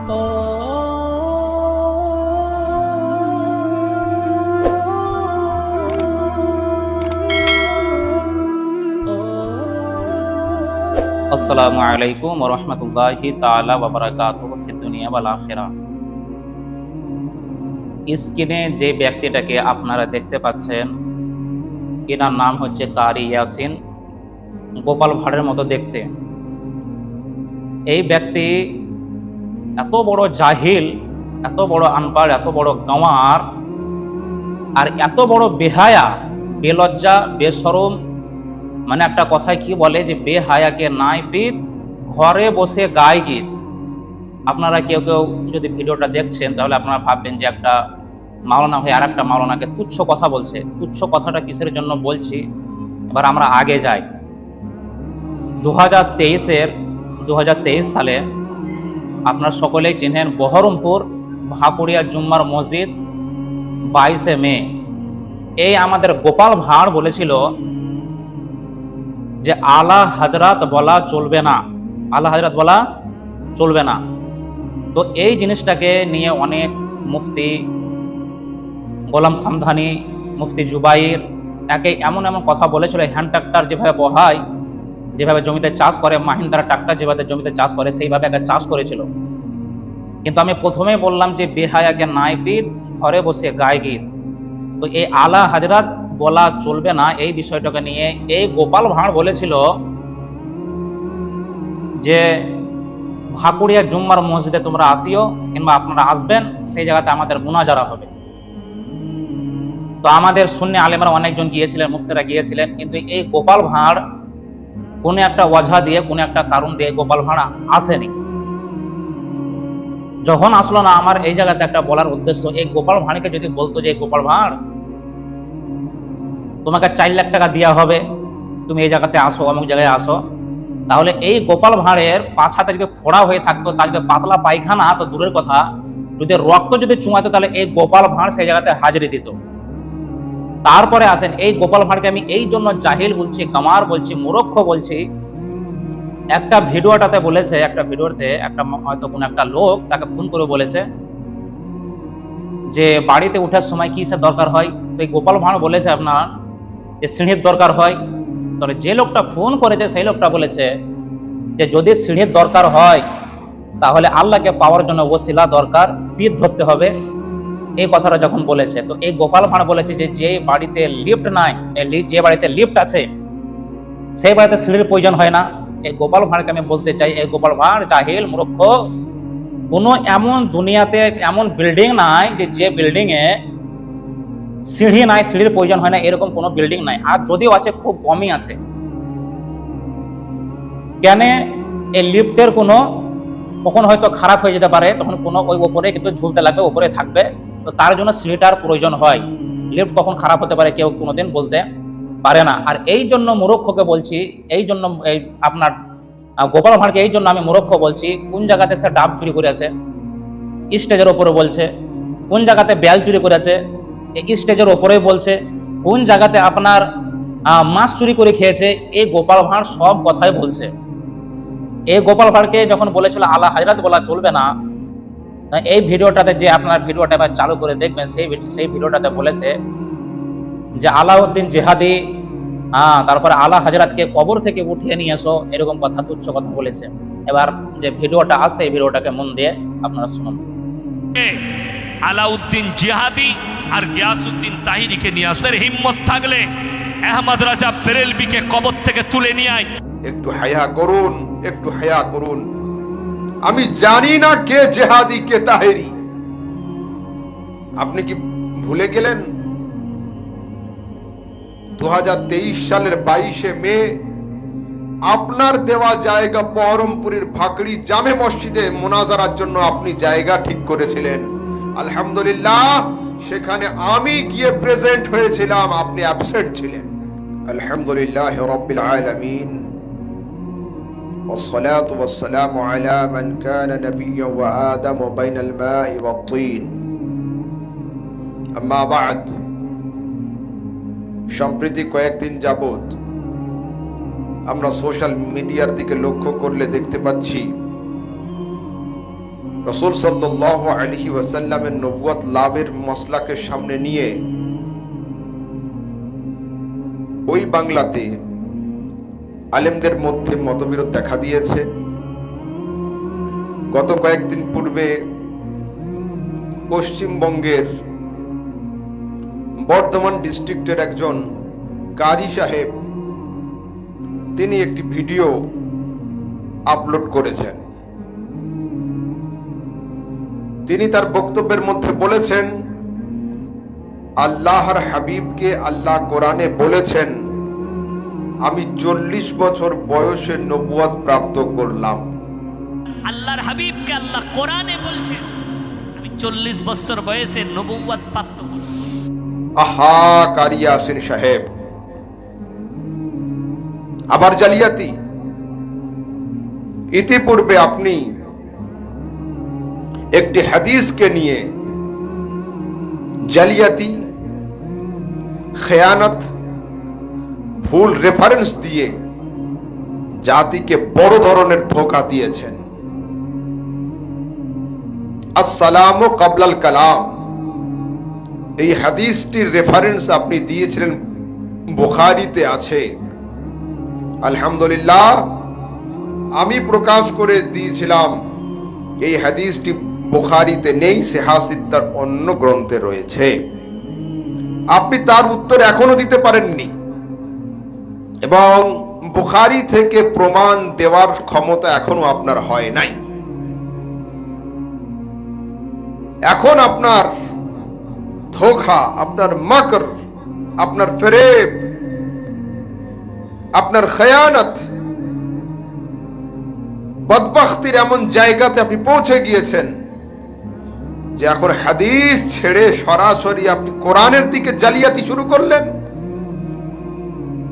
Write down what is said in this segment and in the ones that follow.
আসসালামু আলাইকুম ওয়া রাহমাতুল্লাহি তাআলা ওয়া বারাকাতুহু ফিদ দুনিয়া ওয়াল আখিরাহ। স্ক্রিনে যে ব্যক্তিটাকে আপনারা দেখতে পাচ্ছেন, এনার নাম হচ্ছে কারি ইয়াসিন, গোপাল ভাঁড়ের মতো দেখতে। এই ব্যক্তি এত বড় জাহিল, এত বড় আনপাড়, এত বড় গাঁওয়ার, আর এত বড় বেহায়া, বেলজ্জা, বেশরম। মানে একটা কথায় কি বলে যে বেহায়াকে নাই পিত, ঘরে বসে গায় গীত। আপনারা কেউ কেউ যদি ভিডিওটা দেখছেন তাহলে আপনারা ভাববেন যে একটা মাওলানা হয়ে আর একটা মাওলানাকে তুচ্ছ কথা বলছে। তুচ্ছ কথাটা কিসের জন্য বলছি, এবার আমরা আগে যাই। 2023 সালে আপনারা সকলেই চিনেন বহরমপুর ভাকুড়িয়া জুম্মার মসজিদ 22শে মে এই আমাদের গোপাল ভাঁড় বলেছিল যে আলা হযরত বলা চলবে না, আলা হযরত বলা চলবে না। তো এই জিনিসটাকে নিয়ে অনেক মুফতি, গোলাম সামধানি, মুফতি জুবাইর একে এমন এমন কথা বলেছিল, হ্যান্ড ট্রাক্টর যেভাবে বহায়, যেভাবে জমিতে চাষ করে, মাহিন্দ্রা ট্রাক্টর যেভাবে জমিতে চাষ করে, সেইভাবে একে চাষ করেছিল। কিন্তু আমি প্রথমেই বললাম যে বেহায়াকে নাই পিত, ঘরে বসে গায় গীত। তো এই আলা হযরত বলা চলবে না, এই বিষয়টাকে নিয়ে এই গোপাল ভাঁড় বলেছিল যে ভাকুড়িয়া জুম্মার মসজিদে তোমরা আসিও, কিংবা আপনারা আসবেন, সেই জায়গাতে আমাদের মুনাজারা হবে। তো আমাদের সুন্নি আলেমরা অনেকজন গিয়েছিলেন, মুফতিরা গিয়েছিলেন, কিন্তু এই গোপাল ভাঁড় কোনো একটা ওয়াজহা দিয়ে, কোনো একটা কারণ দিয়ে গোপাল ভাঁড় আসেনি। যখন আসলো না, আমার এই জায়গাতে একটা বলার উদ্দেশ্য, এই গোপাল ভাঁড়কে যদি বলতো যে গোপাল ভাঁড় তোমাকে 4 লাখ টাকা দেওয়া হবে, তুমি এই জায়গাতে আসো, অমুক জায়গায় আসো, তাহলে এই গোপাল ভাঁড়ের পাছাতে যদি ফোড়া হয়ে থাকতো, তার যদি পাতলা পায়খানা তো দূরের কথা, যদি রক্ত যদি চুমাতো, তাহলে এই গোপাল ভাঁড় সেই জায়গাতে হাজিরি দিত। তারপরে আসেন, এই গোপাল ভাঁড়কে আমি এই জন্য জাহিল বলছি, গামার বলছি, মূর্খ বলছি। একটা ভিডিওটাতে বলেছে, একটা ভিডিওতে একটা হয়তো কোনো একটা লোক তাকে ফোন করে বলেছে যে বাড়িতে ওঠার সময় কিসের দরকার হয়। তো এই গোপাল ভাঁড় বলেছে আপনার যে সিঁড়ির দরকার হয়। তবে যে লোকটা ফোন করেছে সেই লোকটা বলেছে যে যদি সিঁড়ির দরকার হয় তাহলে আল্লাহকে পাওয়ার জন্য ওসিলা দরকার, পিঠ ধরতে হবে। এই কথাটা যখন বলেছে, তো এই গোপাল ভাঁড় বলেছে যে যে বাড়িতে লিফট নাই, যে বাড়িতে লিফট আছে সেই বাড়িতে সিঁড়ির প্রয়োজন হয় না। এই গোপাল ভাঁড়কে আমি বলতে চাই, এই গোপাল ভাঁড় জাহিল, মূর্খ। কোনো এমন দুনিয়াতে এমন বিল্ডিং নাই যে বিল্ডিং এ সিঁড়ি নাই, সিঁড়ির প্রয়োজন হয় না, এরকম কোনো বিল্ডিং নাই। আর যদিও আছে খুব কমই আছে। কেন এই লিফটের কোনো কখন হয়তো খারাপ হয়ে যেতে পারে, তখন কোনো ওই ওপরে কিন্তু ঝুলতে লাগবে, ওপরে থাকবে, তো তার জন্য সিঁড়িটার প্রয়োজন হয়। লিফট কখন খারাপ হতে পারে কেউ কোনোদিন বলতে পারে না। আর এই জন্য মূর্খকে বলছি, এই জন্য এই আপনার গোপাল ভাঁড়কে এই জন্য আমি মূর্খ বলছি, কোন জায়গাতে সে ডাব চুরি করেছে স্টেজের ওপরে বলছে, কোন জায়গাতে বেল চুরি করেছে স্টেজের ওপরে বলছে, কোন জায়গাতে আপনার মাছ চুরি করে খেয়েছে, এই গোপাল ভাঁড় সব কথাই বলছে। এই গোপাল ভাঁড়কে যখন বলেছিল আলা হযরত বলা চলবে না, এই ভিডিওটাতে, যে আপনার ভিডিওটা এবার চালু করে দেখবেন, সেই ভিডিওটাতে বলেছে যে আলাউদ্দিন জিহাদি, তারপরে আলা হযরতকে কবর থেকে উঠিয়ে নিয়ে এসো, এরকম কথা, তুচ্ছ কথা বলেছে। এবার যে ভিডিওটা আসছে, এই ভিডিওটাকে মন দিয়ে আপনারা শুনুন। আলাউদ্দিন জিহাদি আর গিয়াসউদ্দিন তাহিরিকে নিয়ে আসলে হিম্মত থাকলে আহমদ রাজা বেরেলভিকে কবর থেকে তুলে নিয়ে আয়। একটু হায়া করুন, একটু হায়া করুন। আমি জানি না কে জিহাদি কে তাহেরি। আপনি কি ভুলে গেলেন 2023 সালের 22শে মে আপনার দেওয়া জায়গা বহরমপুরের ভাকড়ি জামে মসজিদে মুনাজারার জন্য আপনি জায়গা ঠিক করেছিলেন। আলহামদুলিল্লাহ, সেখানে আমি গিয়ে প্রেজেন্ট হয়েছিলাম, আপনি অ্যাবসেন্ট ছিলেন। আলহামদুলিল্লাহ রাব্বিল আলামিন, والصلاة والسلام على من كان نبيا وآدم بين الماء والطين أما بعد। সম্প্রতি কয়েকদিন যাবত আমরা সোশ্যাল মিডিয়ার দিকে লক্ষ্য করলে দেখতে পাচ্ছি রাসূল সাল্লাল্লাহু আলাইহি ওয়াসাল্লামের নবুয়ত লাভের মসলাকে সামনে নিয়ে ওই বাংলাতে আলেমদের মধ্যে মতবিরোধ দেখা দিয়েছে। গত কয়েকদিন পূর্বে পশ্চিমবঙ্গের বর্ধমান ডিস্ট্রিক্টের একজন কারি সাহেব তিনি একটি ভিডিও আপলোড করেছেন। তিনি তার বক্তব্যের মধ্যে বলেছেন, আল্লাহর হাবিবকে আল্লাহ কোরআনে বলেছেন, আমি 40 বছর বয়সে নবুয়ত প্রাপ্ত করলাম। আল্লাহর হাবিবকে আল্লাহ কোরআনে বলছেন, আমি 40 বছর বয়সে নবুয়ত প্রাপ্ত করলাম। আহা কারি ইয়াসিন সাহেব, আবার জালিয়াতি। ইতিপূর্বে আপনি একটি হাদিসকে নিয়ে জালিয়াতি, খেয়ানত, ভুল রেফারেন্স দিয়ে জাতিকে বড় ধরনের ধোঁকা দিয়েছেন। আসসালামু কাবলাল কালাম, এই হাদিসটির রেফারেন্স আপনি দিয়েছিলেন বুখারীতে আছে। আলহামদুলিল্লাহ, আমি প্রকাশ করে দিয়েছিলাম এই হাদিসটি বুখারীতে নেই, সিহাহ-ই-সিত্তার অন্য গ্রন্থে রয়েছে। আপনি তার উত্তর এখনো দিতে পারেননি এবং বুখারী থেকে প্রমাণ দেওয়ার ক্ষমতা এখনো আপনার হয় নাই। এখন আপনার ধোঁকা, আপনার মাকর, আপনার ফেরেব, আপনার খেয়ানত, বদবখতির এমন জায়গাতে আপনি পৌঁছে গিয়েছেন যে এখন হাদিস ছেড়ে সরাসরি আপনি কোরআনের দিকে জালিয়াতি শুরু করলেন।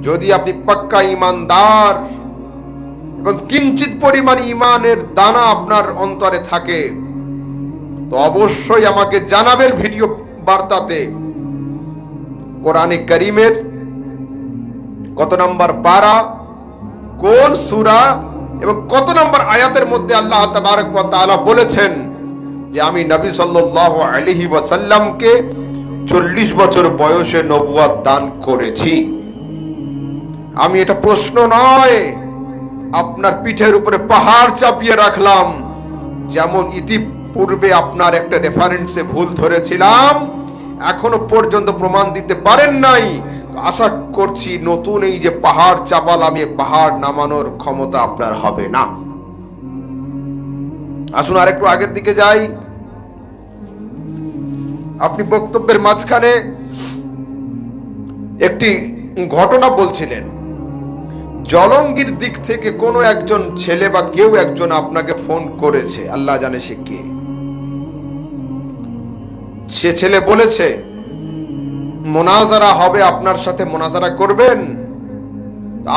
যদি আপনি পাক্কা ঈমানদার এবং কিঞ্চিত পরিমাণ ঈমানের দানা আপনার অন্তরে থাকে তো অবশ্যই আমাকে জানাবেন ভিডিও বার্তাতে কোরআনে কারীমের কত নম্বর পারা, কোন সূরা এবং কত নম্বর আয়াতের মধ্যে আল্লাহ তাবারক ওয়া তাআলা বলেছেন যে আমি নবী সাল্লাল্লাহু আলাইহি ওয়াসাল্লামকে 40 বছর বয়সে নবুয়ত দান করেছি। আমি এটা প্রশ্ন নয়, আপনার পিঠের উপরে পাহাড় চাপিয়ে রাখলাম। যেমন ইতিপূর্বে আপনার একটা রেফারেন্সে ভুল ধরেছিলাম, এখনো পর্যন্ত প্রমাণ দিতে পারেন নাই, আশা করছি নতুন এই যে পাহাড় চাপালাম, এই পাহাড় নামানোর ক্ষমতা আপনার হবে না। আসুন আরেকটু আগের দিকে যাই। আপনি বক্তব্যের মাঝখানে একটি ঘটনা বলছিলেন, জলঙ্গির দিক থেকে কোনো একজন ছেলে বা কেউ একজন আপনাকে ফোন করেছে, আল্লাহ জানে সে কে। সে ছেলে বলেছে মোনাজারা হবে, আপনার সাথে মোনাজারা করবেন।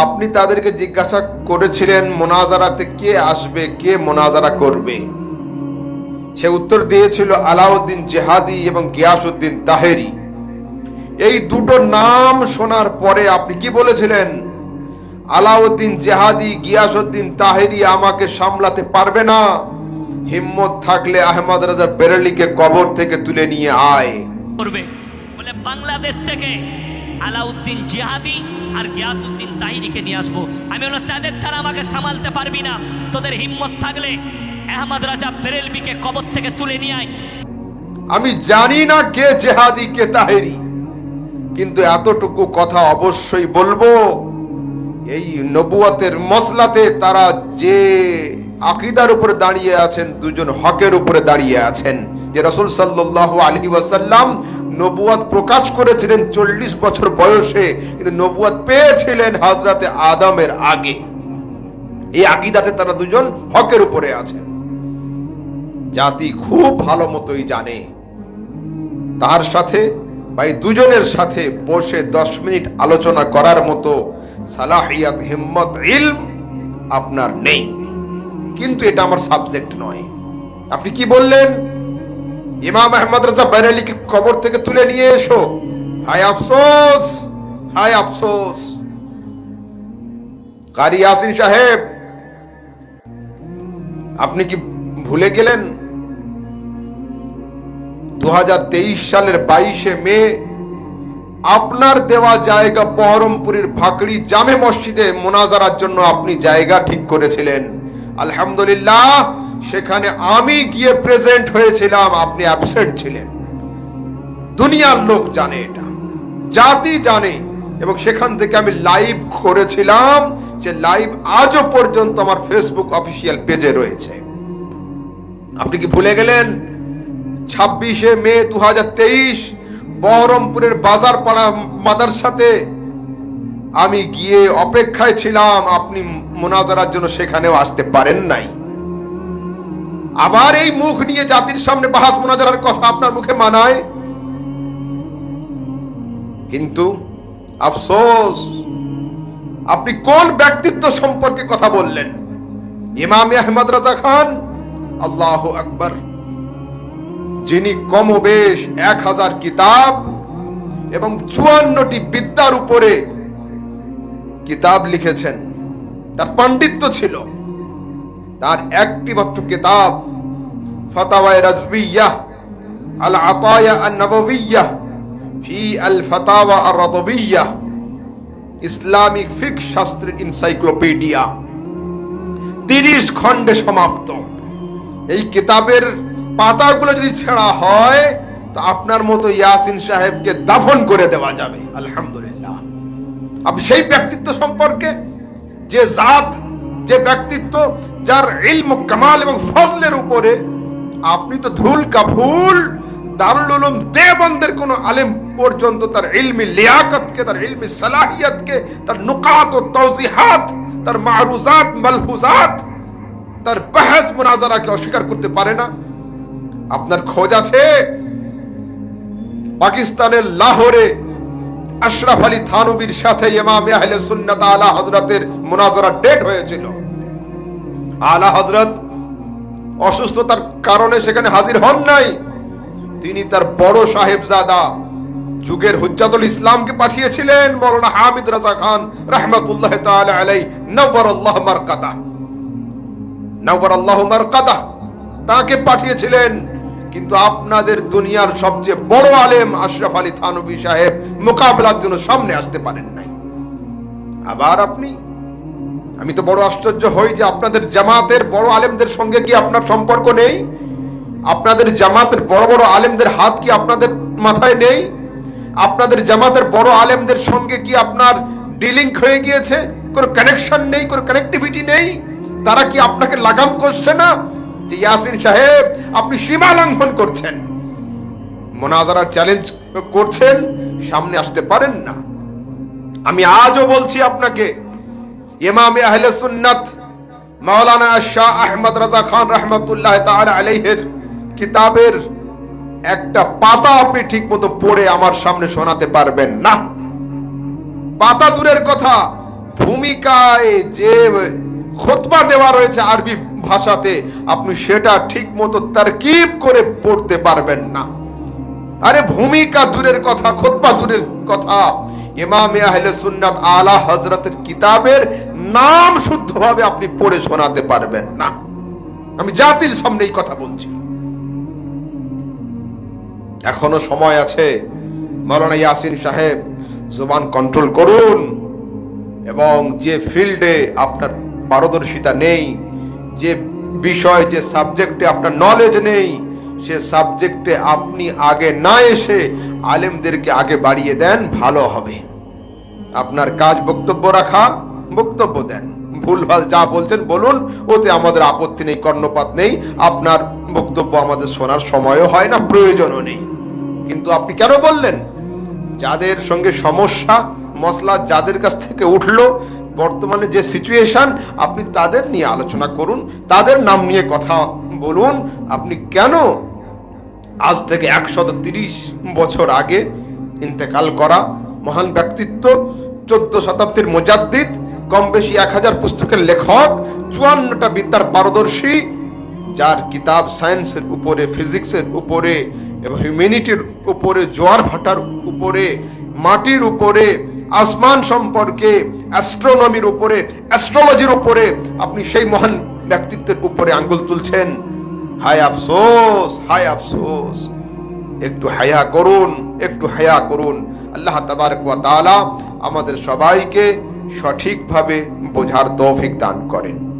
আপনি তাদেরকে জিজ্ঞাসা করেছিলেন মোনাজারাতে কে আসবে, কে মোনাজারা করবে। সে উত্তর দিয়েছিল আলাউদ্দিন জেহাদি এবং গিয়াসউদ্দিন তাহেরি। এই দুটো নাম শোনার পরে আপনি কি বলেছিলেন? আলাউদ্দিন জেহাদি, গিয়াসউদ্দিন তাহেরি আমাকে সামলাতে পারবে না, হিম্মত থাকলে আহমদ রাজা বেরেলভিকে কবর থেকে তুলে নিয়ে আয়। করবে বলে বাংলাদেশ থেকে আলাউদ্দিন জিহাদি আর গিয়াসউদ্দিন তাহিরিকে নিয়ে আসবো। আমি বললাম তাদের দ্বারা আমাকে সামালতে পারবি না, তোদের হিম্মত থাকলে আহমদ রাজা বেরেলভিকে কবর থেকে তুলে নিয়ে আয়। আমি জানি না কে জেহাদি কে তাহেরি, কিন্তু এতটুকু কথা অবশ্যই বলবো, এই নবুয়তের মসলাতে তারা যে আকীদার উপরে দাঁড়িয়ে আছেন, দুজন হকের উপরে দাঁড়িয়ে আছেন যে রাসূল সাল্লাল্লাহু আলাইহি ওয়াসাল্লাম নবুয়ত প্রকাশ করেছিলেন 40 বছর বয়সে, কিন্তু নবুয়ত পেয়েছিলেন হযরতে আদমের আগে। এই আকীদাতে তারা দুজন হকের উপরে আছেন। জাতি খুব ভালো মতোই জানে। তার সাথে ভাই দুজনের সাথে বসে 10 মিনিট আলোচনা করার মতো সালাহিয়াত, হিম্মত, ইলম আপনার নেই। কিন্তু এটা আমার সাবজেক্ট নয়। আপনি কি বললেন? ইমাম আহমদ রাজা বেরেলভিকে কবর থেকে তুলে নিয়ে এসো। হায় আফসোস, হায় আফসোস। কারি ইয়াসিন সাহেব, আপনি কি ভুলে গেলেন 2023 সালের 22শে মে আপনার দেওয়া জায়গা বহরমপুরের ভাকড়ি জামে মসজিদে মোনাজারার জন্য আপনি জায়গা ঠিক করেছিলেন। আলহামদুলিল্লাহ, সেখানে আমি গিয়ে প্রেজেন্ট হয়েছিলাম, আপনি অ্যাবসেন্ট ছিলেন। দুনিয়ার লোক জানে, এটা জাতি জানে, এবং সেখান থেকে আমি লাইভ করেছিলাম, যে লাইভ আজও পর্যন্ত আমার ফেসবুক অফিসিয়াল পেজে রয়েছে। আপনি কি ভুলে গেলেন? 26শে মে 2023 বহরমপুরের বাজারপাড়া মাদ্রাসাতে আমি গিয়ে অপেক্ষায় ছিলাম, আপনি মোনাজারার জন্য সেখানেও আসতে পারেন নাই। আবার এই মুখ নিয়ে জাতির সামনে বাহাস মোনাজারার কথা আপনার মুখে মানায়, কিন্তু আফসোস, আপনি কোন ব্যক্তিত্ব সম্পর্কে কথা বললেন? ইমাম আহমদ রাজা খান, আল্লাহু আকবার, যিনি কমবেশ 1000 কিতাব এবং 54টি বিদ্যার উপরে কিতাব লিখেছেন, তার পাণ্ডিত্য ছিল। তার একটি মাত্র কিতাব ফাতাওয়ায়ে রাজবিয়াহ আল আতায়া আন নববিয়াহ ফি আল ফাতাওয়া আর রাদবিয়াহ, ইসলামিক ফিকহ শাস্ত্রের এনসাইক্লোপিডিয়া, 30 খণ্ডে সমাপ্ত। এই কিতাবের পাতাগুলো যদি ছেঁড়া হয় তো আপনার মতো ইয়াসিন সাহেবকে দাফন করে দেওয়া যাবে। আলহামদুলিল্লাহ, আপনি সেই ব্যক্তিত্ব সম্পর্কে, যে জাত, যে ব্যক্তিত্ব, যার ইলম কামাল এবং ফজলের উপরে আপনি তো ধুল কাফুল। দারুল উলুম দেওবন্দের কোন আলেম পর্যন্ত তার ইলমি লিয়াকতকে, তার ইলমি সালাহিয়াতকে, তার নুকাত ও তাওজিহাত, তার মারুজাত মালফুজাত, তার বাহস মুনাজারাকে অস্বীকার করতে পারে না। আপনার খোঁজ আছে? পাকিস্তানের লাহোরে আশরাফ আলী থানবীর সাথে ইমাম আহলে সুন্নাত আলা হযরতের মুনাজারা ডেট হয়েছিল। আলা হযরত অসুস্থতার কারণে সেখানে হাজির হন নাই। তিনি তার বড় সাহেবজাদা, যুগের হুজ্জাতুল ইসলামকে পাঠিয়েছিলেন, মাওলানা হামিদ রাজা খান রাহমাতুল্লাহ তাআলা আলাইহি, নওয়ারাল্লাহু মারকাদা, নওয়ারাল্লাহু মারকাদা, তাকে পাঠিয়েছিলেন। কিন্তু আপনাদের দুনিয়ার সবচেয়ে বড় আলেম আশরাফ আলী থানবী সাহেব মোকাবেলার জন্য সামনে আসতে পারেন নাই। আবার আপনি, আমি তো বড় আশ্চর্য হই যে আপনাদের জামাতের বড় আলেমদের সঙ্গে কি আপনার সম্পর্ক নেই? আপনাদের জামাতের বড় বড় আলেমদের হাত কি আপনাদের মাথায় নেই? আপনাদের জামাতের বড় আলেমদের সঙ্গে কি আপনার ডিলিং হয়ে গিয়েছে? কোনো কানেকশন নেই, কোনো কানেক্টিভিটি নেই? তারা কি আপনাকে লাগাম করছে না যে ইয়াসিন সাহেব আপনি সীমা লঙ্ঘন করছেন, মুনাজারার চ্যালেঞ্জ করছেন, সামনে আসতে পারেন না? আমি আজও বলছি আপনাকে, ইমাম আহলে সুন্নাত মাওলানা শাহ আহমদ রাজা খান রাহমাতুল্লাহ তাআলা আলাইহির কিতাবের একটা পাতা আপনি ঠিকমতো পড়ে আমার সামনে শোনাতে পারবেন না। পাতা দূরের কথা, ভূমিকায় যে খুতবা দেওয়া রয়েছে আরবি ভাষাতে, আপনি সেটা ঠিকমতো তারকিব করে পড়তে পারবেন না। আরে ভূমিকা দূরের কথা, খুতবা দূরের কথা, ইমাম আহলে সুন্নাত আলা হযরতের কিতাবের নাম শুদ্ধভাবে আপনি পড়ে শোনাতে পারবেন না। আমি জাতির সামনে এই কথা বলছি। এখনো সময় আছে। মাওলানা ইয়াসিন সাহেব, জবান কন্ট্রোল করুন, এবং যে ফিল্ডে আপনার পারদর্শিতা নেই, যে বিষয়, যে সাবজেক্টে আপনার নলেজ নেই, সে সাবজেক্টে আপনি আগে না এসে আলেমদেরকে আগে বাড়িয়ে দেন, ভালো হবে। আপনার কাজ বক্তব্য রাখা, বক্তব্য দেন, ভুলভাল যা বলছেন বলুন, ওতে আমাদের আপত্তি নেই, কর্ণপাত নেই। আপনার বক্তব্য আমাদের শোনার সময়ও হয় না, প্রয়োজনও নেই। কিন্তু আপনি কেন বললেন? যাদের সঙ্গে সমস্যা মসলা যাদের কাছ থেকে উঠলো, বর্তমানে যে সিচুয়েশন, আপনি তাদের নিয়ে আলোচনা করুন, তাদের নাম নিয়ে কথা বলুন। আপনি কেন আজ থেকে 130 বছর আগে ইন্তেকাল করা মহান ব্যক্তিত্ব, 14 শতাব্দীর মুজাদ্দিদ, কম বেশি 1000 পুস্তকের লেখক, 54টা বিদ্যার পারদর্শী, যার কিতাব সায়েন্সের উপরে, ফিজিক্সের উপরে এবং হিউম্যানিটির উপরে, জোয়ার ভাটার উপরে, মাটির উপরে, আসমান সম্পর্কে, অ্যাস্ট্রোনমির উপরে, অ্যাস্ট্রোলজির উপরে, আপনি সেই মহান ব্যক্তিত্বের উপরে আঙ্গুল তুলছেন। হায় আফসোস, হায় আফসোস। একটু হায়া করুন, একটু হায়া করুন। আল্লাহ তাবারক ওয়া তাআলা আমাদের সবাইকে সঠিকভাবে বোঝার তৌফিক দান করেন।